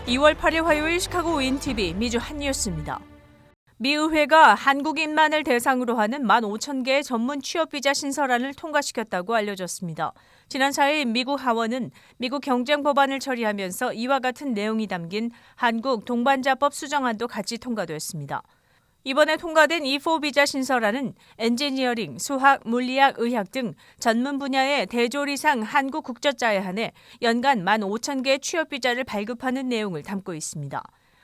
2월 8일 화요일 시카고 윈TV 미주 한뉴스입니다. 미 의회가 한국인만을 대상으로 하는 15,000개의 전문 취업비자 신설안을 통과시켰다고 알려졌습니다. 지난 4일 미국 하원은 미국 경쟁 법안을 처리하면서 이와 같은 내용이 담긴 한국 동반자법 수정안도 같이 통과됐습니다. 이번에 통과된 E4 비자 신설안은 엔지니어링, 수학, 물리학, 의학 등 전문 분야의 대졸 이상 한국 국적자에 한해 연간 15,000개의 취업비자를 발급하는 내용을 담고 있습니다.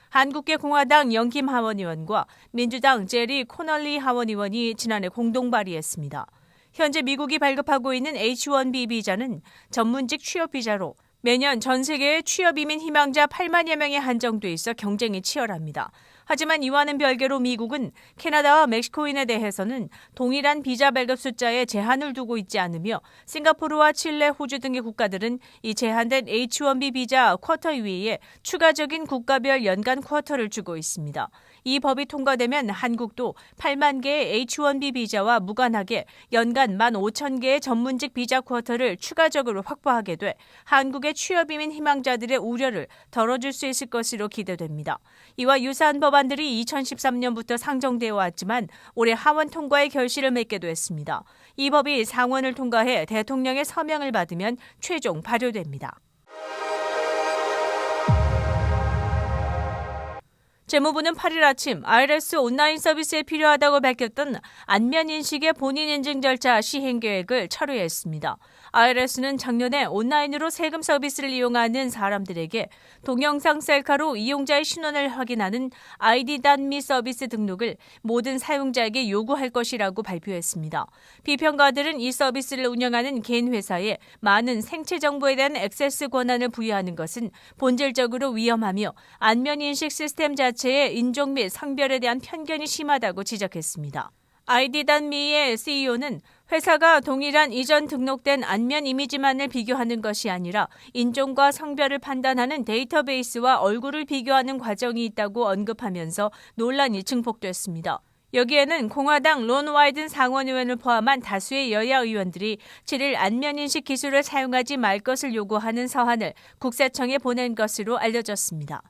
한국계 공화당 영김 하원의원과 민주당 제리 코널리 하원의원이 지난해 공동 발의했습니다. 현재 미국이 발급하고 있는 H-1B 비자는 전문직 취업비자로 매년 전 세계의 취업이민 희망자 8만여 명에 한정돼 있어 경쟁이 치열합니다. 하지만 이와는 별개로 미국은 캐나다와 멕시코인에 대해서는 동일한 비자 발급 숫자에 제한을 두고 있지 않으며 싱가포르와 칠레, 호주 등의 국가들은 이 제한된 H-1B 비자 쿼터 이외에 추가적인 국가별 연간 쿼터를 주고 있습니다. 이 법이 통과되면 한국도 8만 개의 H-1B 비자와 무관하게 연간 15,000개의 전문직 비자 쿼터를 추가적으로 확보하게 돼 한국의 취업이민 희망자들의 우려를 덜어줄 수 있을 것으로 기대됩니다. 이와 유사한 법안들이 2013년부터 상정되어 왔지만 올해 하원 통과의 결실을 맺게도 했습니다. 이 법이 상원을 통과해 대통령의 서명을 받으면 최종 발효됩니다. 재무부는 8일 아침 IRS 온라인 서비스에 필요하다고 밝혔던 안면인식의 본인인증 절차 시행 계획을 철회했습니다. IRS는 작년에 온라인으로 세금 서비스를 이용하는 사람들에게 동영상 셀카로 이용자의 신원을 확인하는 ID.me 서비스 등록을 모든 사용자에게 요구할 것이라고 발표했습니다. 비평가들은 이 서비스를 운영하는 개인 회사에 많은 생체 정보에 대한 액세스 권한을 부여하는 것은 본질적으로 위험하며 안면인식 시스템 자체의 인종 및 성별에 대한 편견이 심하다고 지적했습니다. ID.me의 CEO는 회사가 동일한 이전 등록된 안면 이미지만을 비교하는 것이 아니라 인종과 성별을 판단하는 데이터베이스와 얼굴을 비교하는 과정이 있다고 언급하면서 논란이 증폭됐습니다. 여기에는 공화당 론 와이든 상원의원을 포함한 다수의 여야 의원들이 7일 안면인식 기술을 사용하지 말 것을 요구하는 서한을 국세청에 보낸 것으로 알려졌습니다.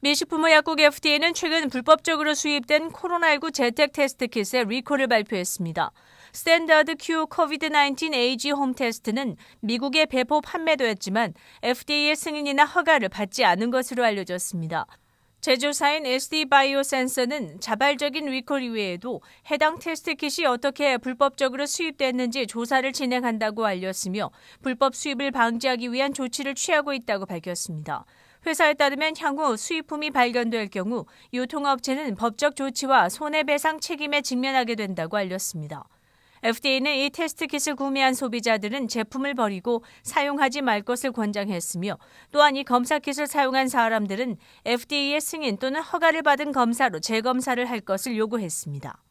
미 식품의약국 FDA는 최근 불법적으로 수입된 코로나19 재택 테스트 킷의 리콜을 발표했습니다. 스탠더드 큐 코비드-19 AG 홈 테스트는 미국에 배포 판매되었지만 FDA의 승인이나 허가를 받지 않은 것으로 알려졌습니다. 제조사인 SD 바이오센서는 자발적인 리콜 이외에도 해당 테스트 킷이 어떻게 불법적으로 수입됐는지 조사를 진행한다고 알렸으며 불법 수입을 방지하기 위한 조치를 취하고 있다고 밝혔습니다. 회사에 따르면 향후 수입품이 발견될 경우 유통업체는 법적 조치와 손해배상 책임에 직면하게 된다고 알렸습니다. FDA는 이 테스트 킷을 구매한 소비자들은 제품을 버리고 사용하지 말 것을 권장했으며 또한 이 검사 킷을 사용한 사람들은 FDA의 승인 또는 허가를 받은 검사로 재검사를 할 것을 요구했습니다.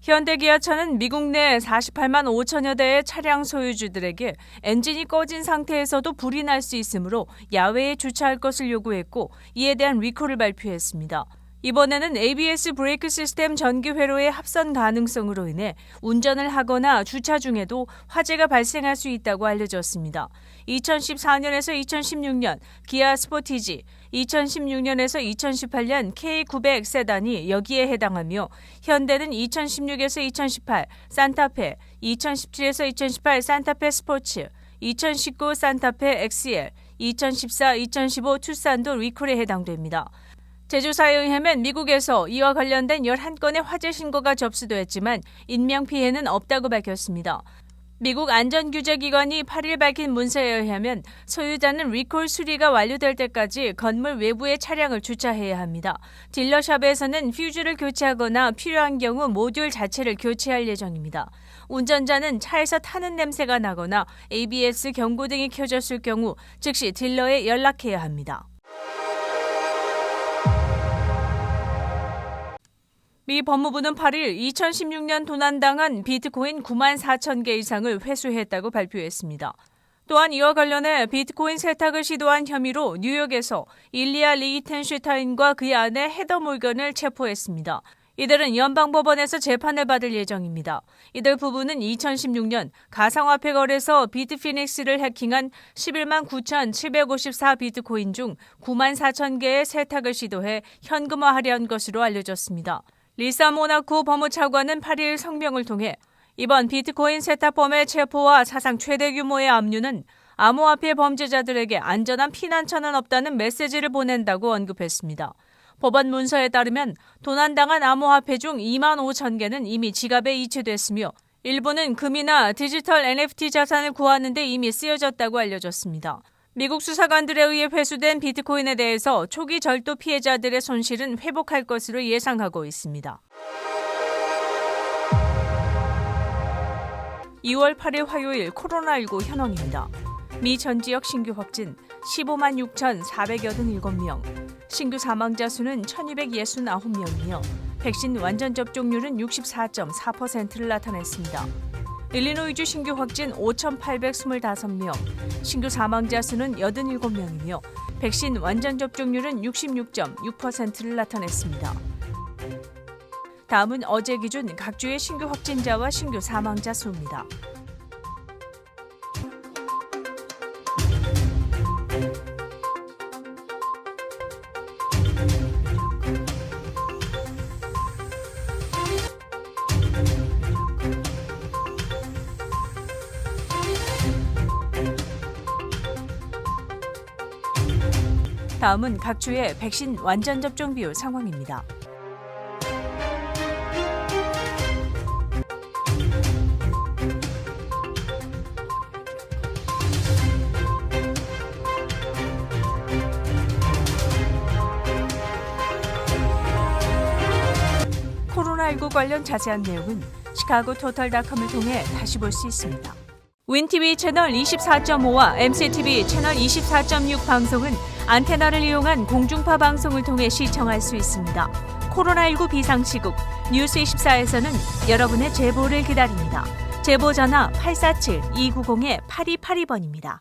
현대기아차는 미국 내 48만 5천여 대의 차량 소유주들에게 엔진이 꺼진 상태에서도 불이 날 수 있으므로 야외에 주차할 것을 요구했고 이에 대한 리콜을 발표했습니다. 이번에는 ABS 브레이크 시스템 전기 회로의 합선 가능성으로 인해 운전을 하거나 주차 중에도 화재가 발생할 수 있다고 알려졌습니다. 2014년에서 2016년 기아 스포티지, 2016년에서 2018년 K900 세단이 여기에 해당하며 현대는 2016에서 2018 산타페, 2017에서 2018 산타페 스포츠, 2019 산타페 XL, 2014, 2015 투싼도 리콜에 해당됩니다. 제조사에 의하면 미국에서 이와 관련된 11건의 화재 신고가 접수됐지만 인명피해는 없다고 밝혔습니다. 미국 안전규제기관이 8일 밝힌 문서에 의하면 소유자는 리콜 수리가 완료될 때까지 건물 외부에 차량을 주차해야 합니다. 딜러샵에서는 퓨즈를 교체하거나 필요한 경우 모듈 자체를 교체할 예정입니다. 운전자는 차에서 타는 냄새가 나거나 ABS 경고등이 켜졌을 경우 즉시 딜러에 연락해야 합니다. 미 법무부는 8일 2016년 도난당한 비트코인 9만 4천 개 이상을 회수했다고 발표했습니다. 또한 이와 관련해 비트코인 세탁을 시도한 혐의로 뉴욕에서 일리아 리히텐슈타인과 그의 아내 헤더 몰건을 체포했습니다. 이들은 연방법원에서 재판을 받을 예정입니다. 이들 부부는 2016년 가상화폐 거래소 비트피닉스를 해킹한 11만 9,754 비트코인 중 9만 4천 개의 세탁을 시도해 현금화하려 한 것으로 알려졌습니다. 리사 모나코 법무차관은 8일 성명을 통해 이번 비트코인 세탁범의 체포와 사상 최대 규모의 압류는 암호화폐 범죄자들에게 안전한 피난처는 없다는 메시지를 보낸다고 언급했습니다. 법원 문서에 따르면 도난당한 암호화폐 중 2만 5천 개는 이미 지갑에 이체됐으며 일부는 금이나 디지털 NFT 자산을 구하는 데 이미 쓰여졌다고 알려졌습니다. 미국 수사관들에 의해 회수된 비트코인에 대해서 초기 절도 피해자들의 손실은 회복할 것으로 예상하고 있습니다. 2월 8일 화요일 코로나19 현황입니다. 미 전 지역 신규 확진 15만 6,487명, 신규 사망자 수는 1,269명이며 백신 완전 접종률은 64.4%를 나타냈습니다. 일리노이주 신규 확진 5,825명, 신규 사망자 수는 87명이며 백신 완전 접종률은 66.6%를 나타냈습니다. 다음은 어제 기준 각 주의 신규 확진자와 신규 사망자 수입니다. 다음은 각 주의 백신 완전 접종 비율 상황입니다. 코로나19 관련 자세한 내용은 시카고토탈닷컴을 통해 다시 볼 수 있습니다. 윈TV 채널 24.5와 MCTV 채널 24.6 방송은 안테나를 이용한 공중파 방송을 통해 시청할 수 있습니다. 코로나19 비상시국 뉴스24에서는 여러분의 제보를 기다립니다. 제보 전화 847-290-8282번입니다.